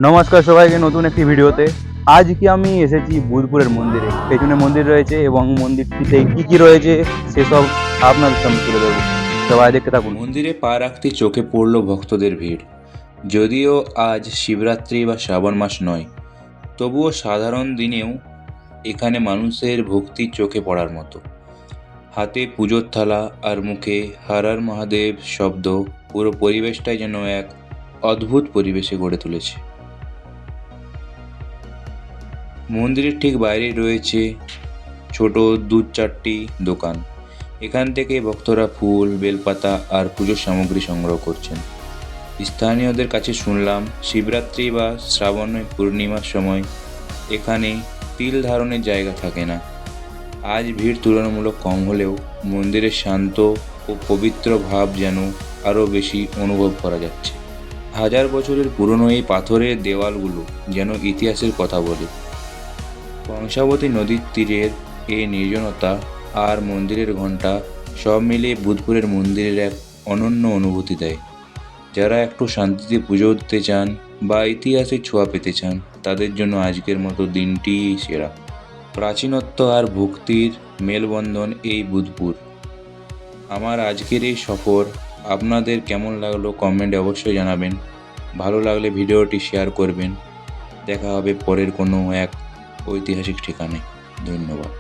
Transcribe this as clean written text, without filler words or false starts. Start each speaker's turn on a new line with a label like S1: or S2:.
S1: নমস্কার সবাইকে নতুন একটি ভিডিওতে। আজ কি আমি এসেছি বুধপুরের মন্দিরে। পেছনে মন্দির রয়েছে এবং মন্দিরটিতে কি কি রয়েছে সেসব আপনাদের সামনে তুলে দেবো। সবাই দেখতে থাকুন।
S2: মন্দিরে পা রাখতে চোখে পড়ল ভক্তদের ভিড়। যদিও আজ শিবরাত্রি বা শ্রাবণ মাস নয়, তবুও সাধারণ দিনেও এখানে মানুষের ভক্তি চোখে পড়ার মতো। হাতে পুজোর থালা আর মুখে হর হর মহাদেব শব্দ পুরো পরিবেশটাই যেন এক অদ্ভুত পরিবেশে গড়ে তুলেছে। মন্দিরের ঠিক বাইরেই রয়েছে ছোট দু চারটি দোকান। এখান থেকে ভক্তরা ফুল, বেলপাতা আর পুজোর সামগ্রী সংগ্রহ করছেন। স্থানীয়দের কাছে শুনলাম শিবরাত্রি বা শ্রাবণে পূর্ণিমার সময় এখানে তিল ধারণের জায়গা থাকে না। আজ ভিড় তুলনামূলক কম হলেও মন্দিরের শান্ত ও পবিত্র ভাব যেন আরও বেশি অনুভব করা যাচ্ছে। হাজার বছরের পুরনো এই পাথরের দেওয়ালগুলো যেন ইতিহাসের কথা বলে। কংসাবতী নদীর তীরের এই নির্জনতা আর মন্দিরের ঘণ্টা সব মিলিয়ে বুধপুরের মন্দিরের এক অনন্য অনুভূতি দেয়। যারা একটু শান্তিতে পুজো দিতে চান বা ইতিহাসের ছোঁয়া পেতে চান, তাদের জন্য আজকের মতো দিনটিই সেরা। প্রাচীনত্ব আর ভক্তির মেলবন্ধন এই বুধপুর। আমার আজকের এই সফর আপনাদের কেমন লাগলো কমেন্টে অবশ্যই জানাবেন। ভালো লাগলে ভিডিওটি শেয়ার করবেন। দেখা হবে পরের কোনো এক ঐতিহাসিক ঠিকানায়। ধন্যবাদ।